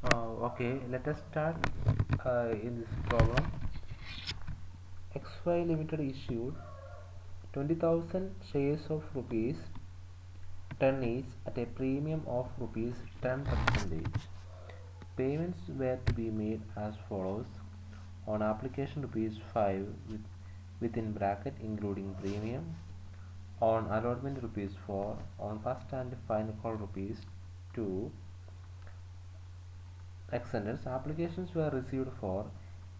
Okay, let us start in this problem. XY Limited issued 20,000 shares of rupees 10 each at a premium of rupees 10%. Payments were to be made as follows: on application rupees 5 within bracket including premium, on allotment rupees 4, on first and final call rupees 2. Extenders. Applications were received for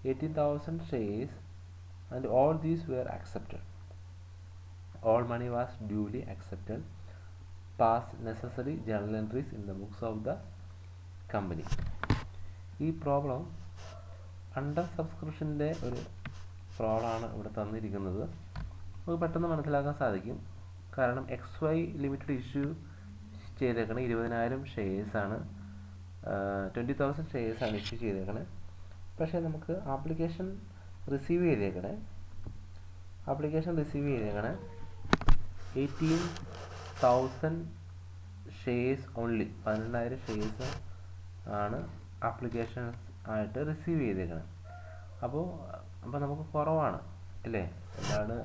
18,000 shares and all these were accepted. All money was duly accepted. Pass necessary journal entries in the books of the company. ഈ problem under സബ്സ്ക്രിപ്ഷൻ്റെ ഒരു പ്രോബ്ലമാണ് ഇവിടെ തന്നിരിക്കുന്നത്. നമുക്ക് പെട്ടെന്ന് മനസ്സിലാക്കാൻ സാധിക്കും. കാരണം XY ലിമിറ്റഡ് ഇഷ്യൂ ചെയ്തേക്കണേ 20,000 ഷെയർസാണ്, 20,000 ഷെയർസാണ് ഇഷ്യൂ ചെയ്തേക്കണേ. പക്ഷേ നമുക്ക് ആപ്ലിക്കേഷൻ റിസീവ് ചെയ്തേക്കണേ 18,000 ഷെയർസ് ഓൺലി, 12,000 ഷെയർസ് ആണ് ആപ്ലിക്കേഷൻസ് ആയിട്ട് റിസീവ് ചെയ്തേക്കണേ. അപ്പോൾ നമുക്ക് കുറവാണ് അല്ലേ. എന്താണ്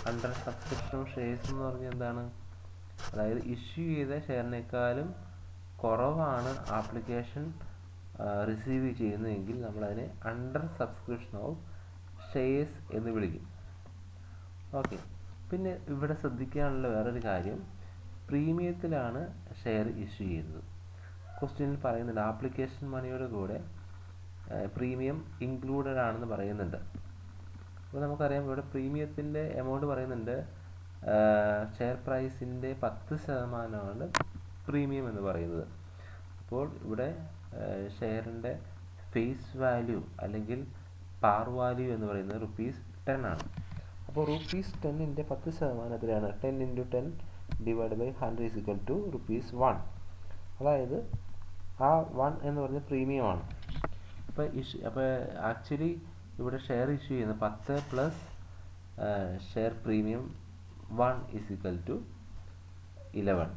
അണ്ടർ സബ്സ്ക്രിപ്ഷൻ ഷെയർസ് എന്ന് പറഞ്ഞാൽ എന്താണ്? അതായത് ഇഷ്യൂ ചെയ്ത ഷെയറിനേക്കാളും കുറവാണ് ആപ്ലിക്കേഷൻ റിസീവ് ചെയ്യുന്നതെങ്കിൽ നമ്മളതിനെ അണ്ടർ സബ്സ്ക്രിപ്ഷൻ ഓഫ് ഷെയർസ് എന്ന് വിളിക്കും. ഓക്കെ, പിന്നെ ഇവിടെ ശ്രദ്ധിക്കാനുള്ള വേറൊരു കാര്യം, പ്രീമിയത്തിലാണ് ഷെയർ ഇഷ്യൂ ചെയ്യുന്നത്. ക്വസ്റ്റ്യനിൽ പറയുന്നുണ്ട് ആപ്ലിക്കേഷൻ മണിയുടെ കൂടെ പ്രീമിയം ഇൻക്ലൂഡഡ് ആണെന്ന് പറയുന്നുണ്ട്. അപ്പോൾ നമുക്കറിയാം ഇവിടെ പ്രീമിയത്തിൻ്റെ എമൗണ്ട് പറയുന്നുണ്ട്, ഷെയർ പ്രൈസിൻ്റെ 10% പ്രീമിയം എന്ന് പറയുന്നത്. അപ്പോൾ ഇവിടെ ഷെയറിൻ്റെ ഫേസ് വാല്യൂ അല്ലെങ്കിൽ പാർ വാല്യൂ എന്ന് പറയുന്നത് ₹10 ആണ്. അപ്പോൾ ₹10ൻ്റെ 10% എത്രയാണ്? 10 × 10 / 100 = ₹1. അതായത് ആ 1 എന്ന് പറയുന്നത് പ്രീമിയമാണ്. അപ്പോൾ ആക്ച്വലി ഇവിടെ ഷെയർ ഇഷ്യൂ ചെയ്യുന്നത് 10 പ്ലസ് ഷെയർ പ്രീമിയം 1 = ₹11.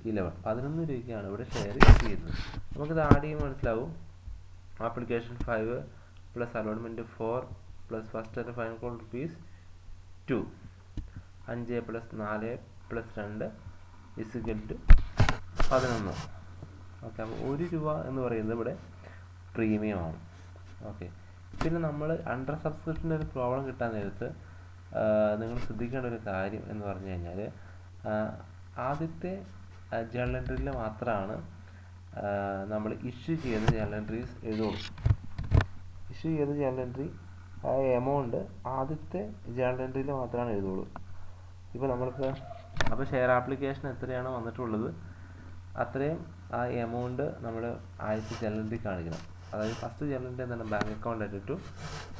₹11 ഇവിടെ ഷെയർ ഇഷ്യൂ ചെയ്യുന്നത്. നമുക്കിത് ആഡ് ചെയ്യുമ്പോൾ മനസ്സിലാവും. Application 5 plus allotment 4 plus first and final call ₹2, 5 + 4 + 2 = 11. Okay, അപ്പോൾ ₹1 എന്ന് പറയുന്നത് ഇവിടെ പ്രീമിയമാണ്. ഓക്കെ, പിന്നെ നമ്മൾ അണ്ടർ സബ്സ്ക്രിപ്ഷൻ്റെ ഒരു പ്രോബ്ലം കിട്ടാൻ നേരത്ത് നിങ്ങൾ ശ്രദ്ധിക്കേണ്ട ഒരു കാര്യം എന്ന് പറഞ്ഞു കഴിഞ്ഞാൽ, ആദ്യത്തെ ജേർണൽ എൻട്രിയിൽ മാത്രമാണ് നമ്മൾ ഇഷ്യൂ ചെയ്യുന്ന ജേർണൽ എൻട്രീസ് എഴുതുള്ളൂ. ഇഷ്യൂ ചെയ്ത ജേർണൽ എൻട്രി ആ എമൗണ്ട് ആദ്യത്തെ ജേർണൽ എൻട്രിയിൽ മാത്രമാണ് എഴുതുള്ളൂ. ഇപ്പോൾ അപ്പോൾ ഷെയർ ആപ്ലിക്കേഷൻ എത്രയാണോ വന്നിട്ടുള്ളത് അത്രയും ആ എമൗണ്ട് നമ്മൾ ആദ്യത്തെ ജേർണൽ എൻട്രി കാണിക്കണം. അതായത് ഫസ്റ്റ് ജേർണൽ എൻട്രി എന്താണ്? ബാങ്ക് അക്കൗണ്ട് ആയിട്ട് ടു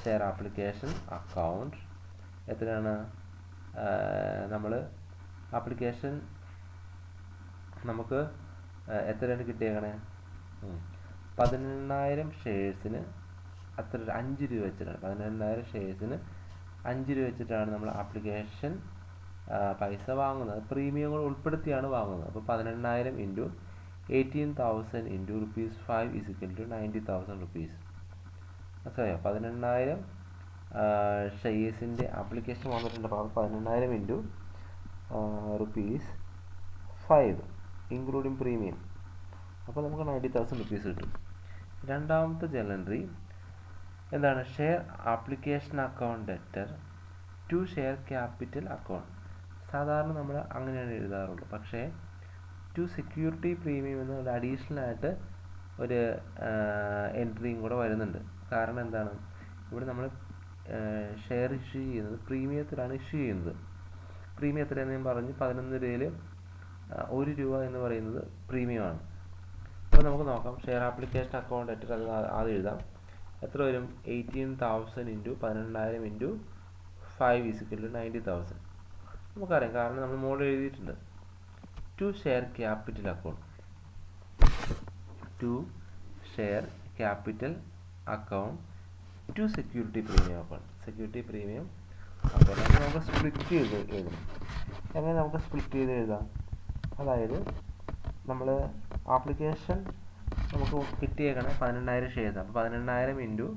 ഷെയർ ആപ്ലിക്കേഷൻ അക്കൗണ്ട് എത്രയാണ്? നമ്മൾ ആപ്ലിക്കേഷൻ നമുക്ക് എത്രയാണ് കിട്ടിയേക്കണേ? 18,000 ഷെയർസിന് അത്ര ₹5 വെച്ചിട്ടാണ്. 18,000 ഷെയർസിന് ₹5 വെച്ചിട്ടാണ് നമ്മൾ ആപ്ലിക്കേഷൻ പൈസ വാങ്ങുന്നത്. പ്രീമിയങ്ങൾ ഉൾപ്പെടുത്തിയാണ് വാങ്ങുന്നത്. അപ്പോൾ 18,000 × 18,000 × ₹5 = ₹90,000. മനസ്സിലായോ? 18,000 ഷെയർസിൻ്റെ ആപ്ലിക്കേഷൻ വന്നിട്ടുണ്ട്. അപ്പോൾ 18,000 × ₹5 ഇൻക്ലൂഡിങ് പ്രീമിയം, അപ്പോൾ നമുക്ക് ₹90,000 കിട്ടും. രണ്ടാമത്തെ ജേർണൽ എൻട്രി എന്താണ്? Share application account debtor to share capital account. സാധാരണ നമ്മൾ അങ്ങനെയാണ് എഴുതാറുള്ളൂ. പക്ഷേ ടു സെക്യൂരിറ്റി പ്രീമിയം എന്നുള്ള അഡീഷണൽ ആയിട്ട് ഒരു എൻട്രിയും കൂടെ വരുന്നുണ്ട്. കാരണം എന്താണ്? ഇവിടെ നമ്മൾ ഷെയർ ഇഷ്യൂ ചെയ്യുന്നത് പ്രീമിയത്തിലാണ് ഇഷ്യൂ ചെയ്യുന്നത്. പ്രീമിയം എത്രയാണെന്ന് ഞാൻ പറഞ്ഞു, ₹11 ₹1 എന്ന് പറയുന്നത് പ്രീമിയമാണ്. അപ്പോൾ നമുക്ക് നോക്കാം. ഷെയർ ആപ്ലിക്കേഷൻ അക്കൗണ്ട് ഡെറ്റർ അത് ആദ്യം എഴുതാം. എത്ര വരും? 18,000 × 18,000 × ₹5 = ₹90,000. നമുക്കറിയാം, കാരണം നമ്മൾ മുകളിൽ എഴുതിയിട്ടുണ്ട്. To share capital account, to share capital account to security premium account. Security premium account നമുക്ക് സ്പ്ലിറ്റ് ചെയ്ത് എഴുതണം. എങ്ങനെ നമുക്ക് സ്പ്ലിറ്റ് ചെയ്ത് എഴുതാം? അതായത് നമ്മൾ ആപ്ലിക്കേഷൻ നമുക്ക് കിട്ടിയേക്കണേ 12000 ഷെയർസ്. അപ്പോൾ 12000 ഇൻറ്റു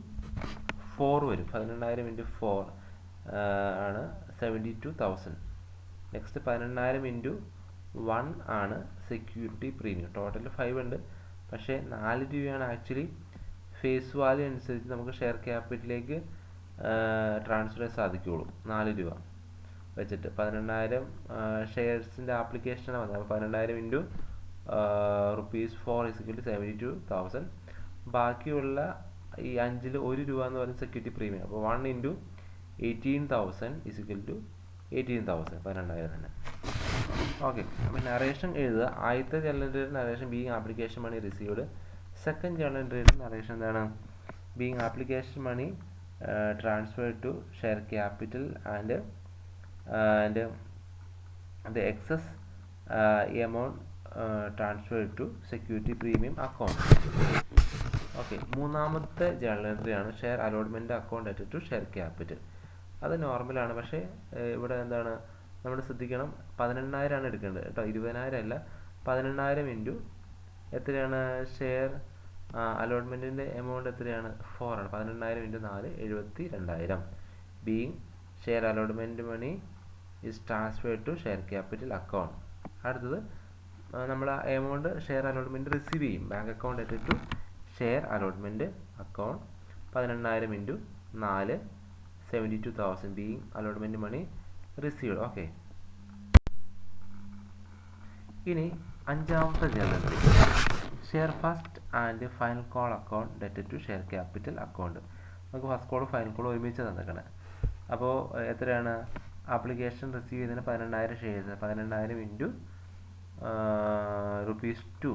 4 വരും. 12000 ഇൻറ്റു 4 ആണ് 72,000. നെക്സ്റ്റ് 12000 ഇൻറ്റു 1 ആണ് സെക്യൂരിറ്റി പ്രീമിയം. ടോട്ടൽ 5 ഉണ്ട്, പക്ഷേ 4 രൂപയാണ് ആക്ച്വലി ഫേസ് വാല്യൂ അനുസരിച്ച് നമുക്ക് ഷെയർ ക്യാപിറ്റലിലേക്ക് ട്രാൻസ്ഫർ ചെയ്യാൻ സാധിക്കുകയുള്ളൂ. 4 രൂപ വെച്ചിട്ട് 12000 ഷെയർസിൻ്റെ ആപ്ലിക്കേഷനാണ് വന്നത്. അപ്പോൾ 12000 ഇൻറ്റു ₹4 = 72,000. ബാക്കിയുള്ള ഈ 5-ൽ 1 രൂപ എന്ന് പറയുന്നത് സെക്യൂരിറ്റി പ്രീമിയം. അപ്പോൾ 1 ഇൻറ്റു 18,000 = 18,000, 12000 തന്നെ. ഓക്കെ, അപ്പോൾ നറേഷൻ എഴുതുക. ആദ്യത്തെ ജേർണൽ എൻട്രിയുടെ narration being application money received. Second journal എൻട്രിയുടെ നറേഷൻ എന്താണ്? Being application money transferred to share capital and the excess amount transferred to security premium account. Okay, മൂന്നാമത്തെ journal entry ആണ് share allotment account at to share capital. അത് നോർമലാണ്, പക്ഷേ ഇവിടെ എന്താണ് നമ്മൾ ശ്രദ്ധിക്കണം, 18000 ആണ് എടുക്കേണ്ടത് കേട്ടോ, 20000 അല്ല. 18000 ഇൻറ്റു എത്രയാണ് ഷെയർ അലോട്ട്മെൻറ്റിൻ്റെ എമൗണ്ട് എത്രയാണ്? 4 ആണ്. 18000 into 4 72,000. Being share allotment money is transferred to share capital account. അടുത്തത് നമ്മൾ ആ എമൗണ്ട് ഷെയർ അലോട്ട്മെൻറ്റ് റിസീവ് ചെയ്യും. Bank account at to share allotment account. 18000 into 4 72,000 being allotment money received. Okay, ഇനി അഞ്ചാമത്തെ journal share first and final call account debt to share capital account. നമുക്ക് first കോളും final കോളും ഒരുമിച്ച് തന്നേക്കണേ. അപ്പോൾ എത്രയാണ്? Application receive ചെയ്തതിന് 12000 ഷെയർസ്. 12000 ഇൻറ്റു ₹2,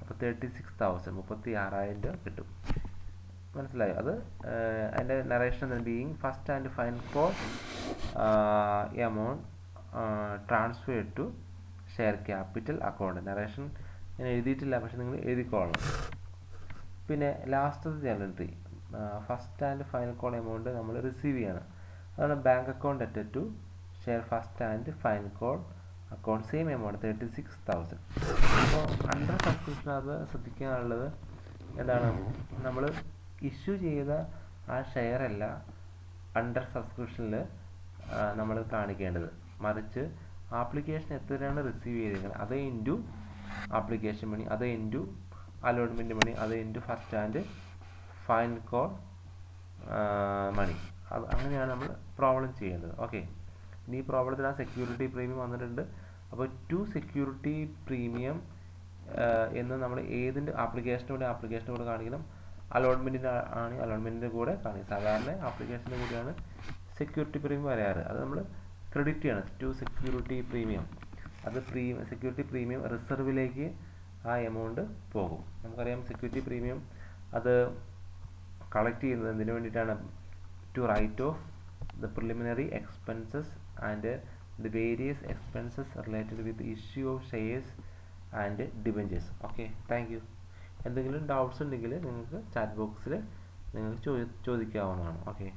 അപ്പോൾ 36,000, 36,000 രൂപ കിട്ടും. മനസ്സിലായോ? അത് അതിൻ്റെ narration being first and final call amount transferred to share capital account. Narration ഞാൻ എഴുതിയിട്ടില്ല, പക്ഷെ നിങ്ങൾ എഴുതിക്കോളണം. പിന്നെ ലാസ്റ്റത്തെ journal entry first and final call amount നമ്മൾ റിസീവ് ചെയ്യണം. അതാണ് bank account at to share first and final call account. Same amount 36,000. അപ്പോൾ അണ്ടർ സബ്സ്ക്രിപ്ഷൻ അത് ശ്രദ്ധിക്കാനുള്ളത് എന്താണ്? നമ്മൾ ഇഷ്യൂ ചെയ്ത ആ ഷെയർ അല്ല അണ്ടർ സബ്സ്ക്രിപ്ഷനിൽ നമ്മൾ കാണിക്കേണ്ടത്, മറിച്ച് ആപ്ലിക്കേഷൻ എത്രയാണ് റിസീവ് ചെയ്തിരിക്കുന്നത് അതേ ഇൻറ്റു ആപ്ലിക്കേഷൻ മണി, അതേ ഇൻറ്റു അലോട്ട്മെൻറ്റ് മണി, അതേ into first and final call money. അത് അങ്ങനെയാണ് നമ്മൾ പ്രോബ്ലം ചെയ്യേണ്ടത്. ഓക്കെ, ഇനി ഈ പ്രോബ്ലത്തിൽ ആ സെക്യൂരിറ്റി പ്രീമിയം വന്നിട്ടുണ്ട്. അപ്പോൾ ടു സെക്യൂരിറ്റി പ്രീമിയം എന്ന് നമ്മൾ ഏതിൻ്റെ ആപ്ലിക്കേഷൻ്റെ കൂടെ കാണിക്കണം? അലോട്ട്മെൻറ്റിൻ്റെ ആണ് അലോട്ട്മെൻറ്റിൻ്റെ കൂടെ കാണിക്കും. സാധാരണ ആപ്ലിക്കേഷൻ്റെ കൂടെയാണ് സെക്യൂരിറ്റി പ്രീമിയം വരാറ്. അത് നമ്മൾ ക്രെഡിറ്റ് ചെയ്യണം. ടു സെക്യൂരിറ്റി പ്രീമിയം, അത് സെക്യൂരിറ്റി പ്രീമിയം റിസർവിലേക്ക് ആ എമൗണ്ട് പോകും. നമുക്കറിയാം സെക്യൂരിറ്റി പ്രീമിയം അത് കളക്ട് ചെയ്യുന്നത് എന്തിനു വേണ്ടിയിട്ടാണ്? to write off the preliminary expenses and the various expenses related with the issue of shares and debentures. Okay, thank you. എന്തെങ്കിലും ഡൗട്ട്സ് ഉണ്ടെങ്കിൽ നിങ്ങൾക്ക് ചാറ്റ് ബോക്സിൽ നിങ്ങൾക്ക് ചോദിക്കാവുന്നതാണ്. ഓക്കെ.